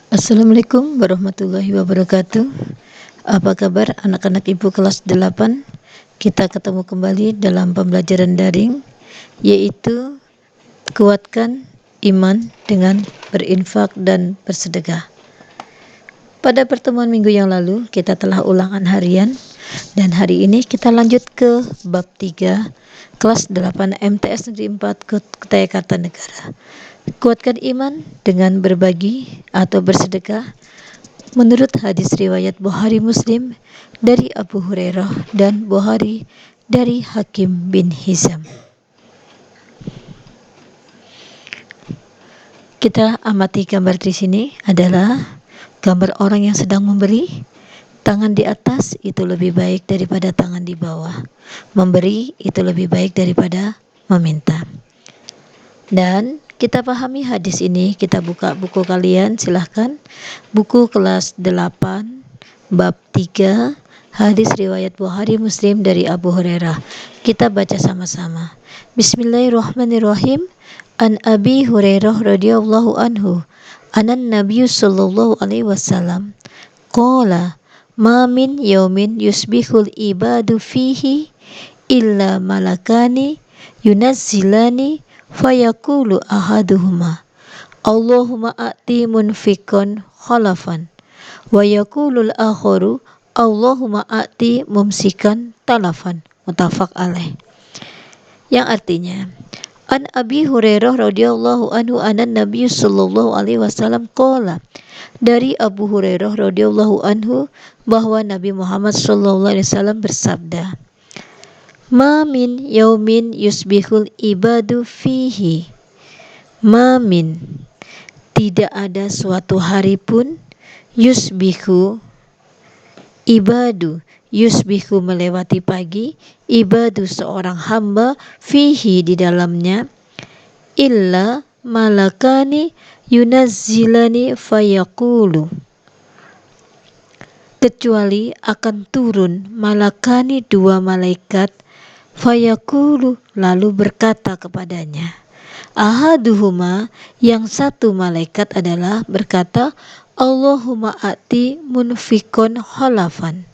Assalamualaikum warahmatullahi wabarakatuh. Apa kabar anak-anak ibu kelas 8? Kita ketemu kembali dalam pembelajaran daring, yaitu kuatkan iman dengan berinfak dan bersedekah. Pada pertemuan minggu yang lalu kita telah ulangan harian, dan hari ini kita lanjut ke bab 3 kelas 8 MTS Negeri 4 Kutai Kartanegara. Kuatkan iman dengan berbagi atau bersedekah menurut hadis riwayat Bukhari Muslim dari Abu Hurairah dan Bukhari dari Hakim bin Hizam. Kita amati gambar di sini adalah gambar orang yang sedang memberi. Tangan di atas itu lebih baik daripada tangan di bawah. Memberi itu lebih baik daripada meminta. Dan kita pahami hadis ini, kita buka buku kalian silahkan. Buku kelas 8 bab 3 hadis riwayat Bukhari Muslim dari Abu Hurairah. Kita baca sama-sama. Bismillahirrahmanirrahim. An Abi Hurairah radhiyallahu anhu anan Nabiy sallallahu alaihi wasallam qala ma min yaumin yusbihul ibadu fihi illa malakani yunazzilani fayaqulu ahaduhuma Allahumma a'ti munfikon khalafan wa yaqulul akharu Allahumma a'ti mumsikan talafan. Muttafaq alaih. Yang artinya, An Abi Hurairah radhiyallahu anhu anan Nabi sallallahu alaihi wasallam qala, dari Abu Hurairah radhiyallahu anhu bahwa Nabi Muhammad sallallahu alaihi wasallam bersabda, Ma min yaumin yusbihul ibadu fihi. Ma min, tidak ada suatu hari pun, yusbihu, ibadu, yusbihu melewati pagi, ibadu seorang hamba, fihi di dalamnya, illa malakani yunazzilani fayaqulu, kecuali akan turun malakani dua malaikat, fayaqulu lalu berkata kepadanya, ahaduhuma, yang satu malaikat adalah berkata, Allahumma a'ti munfikon khalafan,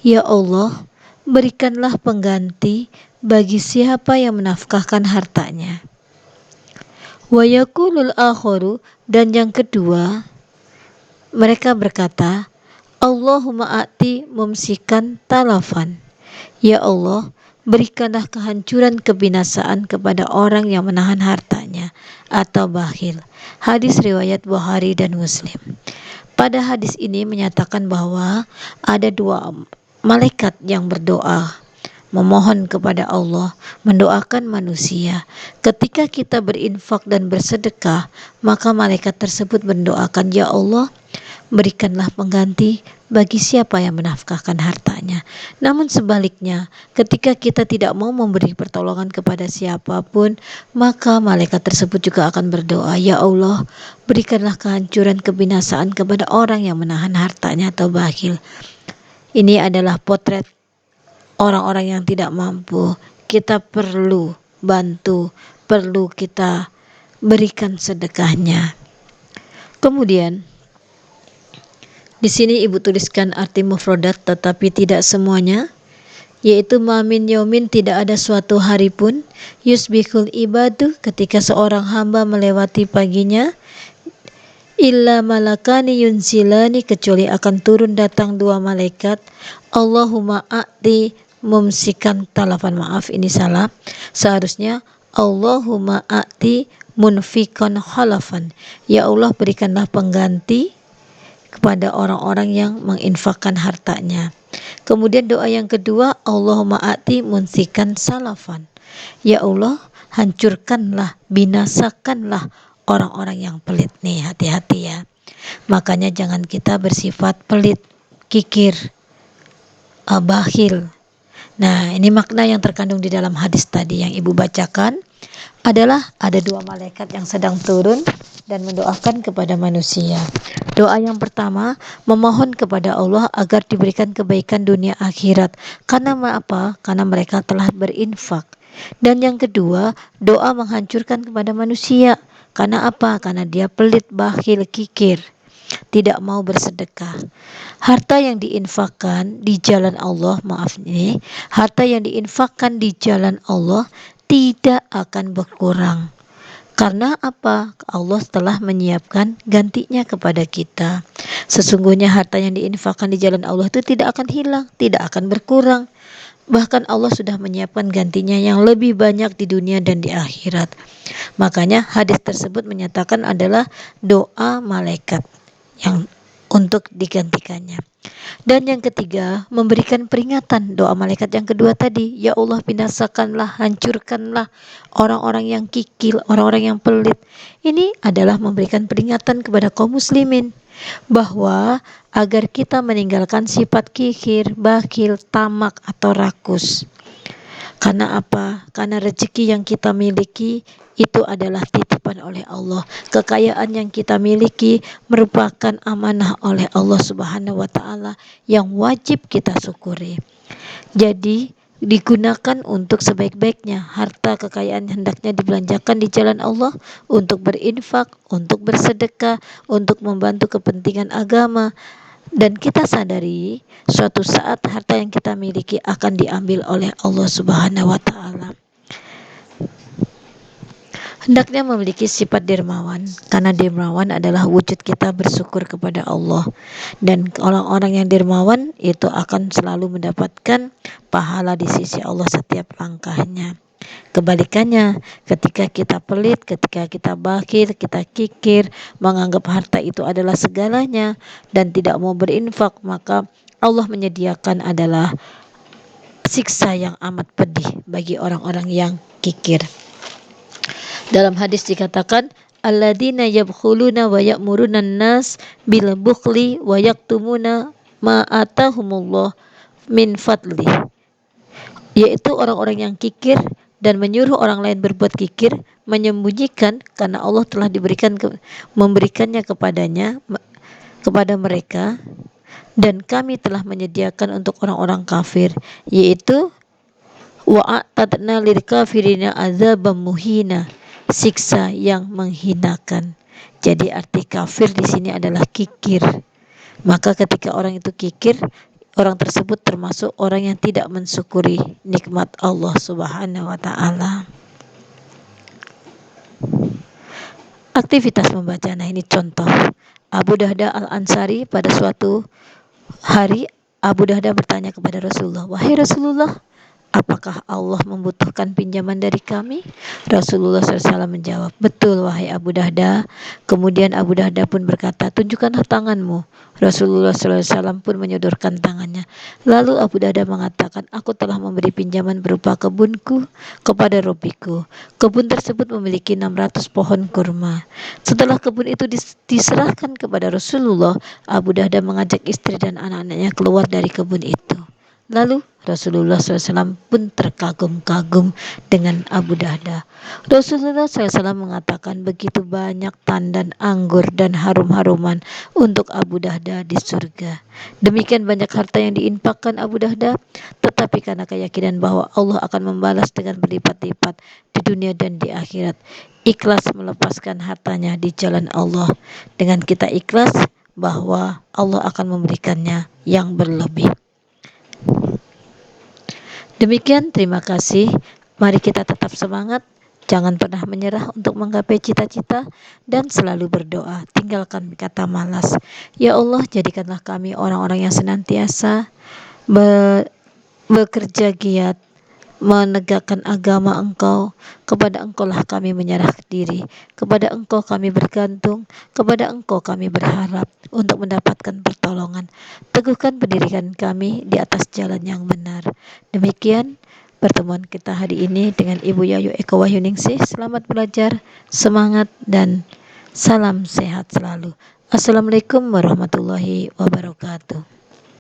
ya Allah, berikanlah pengganti bagi siapa yang menafkahkan hartanya. Wa yaqulul akharu, dan yang kedua mereka berkata, Allahumma a'ti mumsikan talafan, ya Allah, berikanlah kehancuran kebinasaan kepada orang yang menahan hartanya atau bakhil. Hadis riwayat Bukhari dan Muslim. Pada hadis ini menyatakan bahwa ada dua malaikat yang berdoa, memohon kepada Allah, mendoakan manusia. Ketika kita berinfak dan bersedekah, maka malaikat tersebut mendoakan, ya Allah, berikanlah pengganti bagi siapa yang menafkahkan hartanya. Namun sebaliknya, ketika kita tidak mau memberi pertolongan kepada siapapun, maka malaikat tersebut juga akan berdoa, ya Allah, berikanlah kehancuran kebinasaan kepada orang yang menahan hartanya atau bakhil. Ini adalah potret orang-orang yang tidak mampu. Kita perlu bantu, perlu kita berikan sedekahnya. Kemudian di sini ibu tuliskan arti mufradat tetapi tidak semuanya, yaitu mamin yaumin, tidak ada suatu hari pun, yusbihul ibadu, ketika seorang hamba melewati paginya, illa malakani yunzilani, kecuali akan turun datang dua malaikat, Allahumma a'ti mumsikan talafan, maaf ini salah, seharusnya Allahumma a'ti munfikan khalafan, ya Allah, berikanlah pengganti kepada orang-orang yang menginfakkan hartanya. Kemudian doa yang kedua, Allahumma a'ti munsikan salafan, ya Allah, hancurkanlah, binasakanlah orang-orang yang pelit. Nih, hati-hati ya, makanya jangan kita bersifat pelit, kikir, bakhil. Nah, ini makna yang terkandung di dalam hadis tadi yang ibu bacakan adalah ada dua malaikat yang sedang turun dan mendoakan kepada manusia. Doa yang pertama, memohon kepada Allah agar diberikan kebaikan dunia akhirat. Karena apa? Karena mereka telah berinfak. Dan yang kedua, doa menghancurkan kepada manusia. Karena apa? Karena dia pelit, bakhil, kikir. tidak mau bersedekah. Harta yang diinfakkan di jalan Allah, maaf nih, harta yang diinfakkan di jalan Allah tidak akan berkurang. Karena apa? Allah telah menyiapkan gantinya kepada kita. Sesungguhnya harta yang diinfakkan di jalan Allah itu tidak akan hilang, tidak akan berkurang. Bahkan Allah sudah menyiapkan gantinya yang lebih banyak di dunia dan di akhirat. Makanya hadis tersebut menyatakan adalah doa malaikat yang untuk digantikannya. Dan yang ketiga, memberikan peringatan. Doa malaikat yang kedua tadi, ya Allah binasakanlah, hancurkanlah orang-orang yang kikir, orang-orang yang pelit. Ini adalah memberikan peringatan kepada kaum muslimin bahwa agar kita meninggalkan sifat kikir, bakhil, tamak atau rakus. Karena apa? Karena rezeki yang kita miliki itu adalah titipan oleh Allah. Kekayaan yang kita miliki merupakan amanah oleh Allah Subhanahu wa taala yang wajib kita syukuri. Jadi digunakan untuk sebaik-baiknya. Harta kekayaan hendaknya dibelanjakan di jalan Allah untuk berinfak, untuk bersedekah, untuk membantu kepentingan agama. Dan kita sadari suatu saat harta yang kita miliki akan diambil oleh Allah Subhanahu wa taala. Hendaknya memiliki sifat dermawan, karena dermawan adalah wujud kita bersyukur kepada Allah. Dan orang-orang yang dermawan itu akan selalu mendapatkan pahala di sisi Allah setiap langkahnya. Kebalikannya, ketika kita pelit, ketika kita bakhil, kita kikir, menganggap harta itu adalah segalanya dan tidak mau berinfak, maka Allah menyediakan adalah siksa yang amat pedih bagi orang-orang yang kikir. Dalam hadis dikatakan, alladzina yabkhuluna wa ya'muruna an-nas bil bukhli wa yaktumuna ma atahumullah min fadli. Yaitu orang-orang yang kikir dan menyuruh orang lain berbuat kikir, menyembunyikan karena Allah telah memberikannya kepada mereka, dan kami telah menyediakan untuk orang-orang kafir, yaitu wa'atadna lil kafirina azabam muhina, siksa yang menghinakan. Jadi arti kafir di sini adalah kikir. Maka ketika orang itu kikir, orang tersebut termasuk orang yang tidak mensyukuri nikmat Allah Subhanahu wa taala. Aktivitas membaca. Nah, ini contoh. Abu Dahda Al-Ansari pada suatu hari, Abu Dahda bertanya kepada Rasulullah, "Wahai Rasulullah, apakah Allah membutuhkan pinjaman dari kami?" Rasulullah SAW menjawab, "Betul wahai Abu Dahda." Kemudian Abu Dahda pun berkata, "Tunjukkanlah tanganmu." Rasulullah SAW pun menyodorkan tangannya. Lalu Abu Dahda mengatakan, "Aku telah memberi pinjaman berupa kebunku kepada Robbiku. Kebun tersebut memiliki 600 pohon kurma." Setelah kebun itu diserahkan kepada Rasulullah, Abu Dahda mengajak istri dan anak-anaknya keluar dari kebun itu. Lalu Rasulullah SAW pun terkagum-kagum dengan Abu Dahda. Rasulullah SAW mengatakan begitu banyak tandan anggur dan harum-haruman untuk Abu Dahda di surga. Demikian banyak harta yang diinfakkan Abu Dahda, tetapi karena keyakinan bahwa Allah akan membalas dengan berlipat-lipat di dunia dan di akhirat, ikhlas melepaskan hartanya di jalan Allah. Dengan kita ikhlas bahwa Allah akan memberikannya yang berlebih. Demikian, terima kasih. Mari kita tetap semangat, jangan pernah menyerah untuk menggapai cita-cita, dan selalu berdoa. Tinggalkan kata malas. Ya Allah, jadikanlah kami orang-orang yang senantiasa bekerja giat menegakkan agama Engkau. Kepada Engkau lah kami menyerah diri, kepada Engkau kami bergantung, kepada Engkau kami berharap untuk mendapatkan pertolongan. Teguhkan pendirian kami di atas jalan yang benar. Demikian pertemuan kita hari ini dengan Ibu Yayu Eko Wahyuningsih. Selamat belajar, semangat, dan salam sehat selalu. Assalamualaikum warahmatullahi wabarakatuh.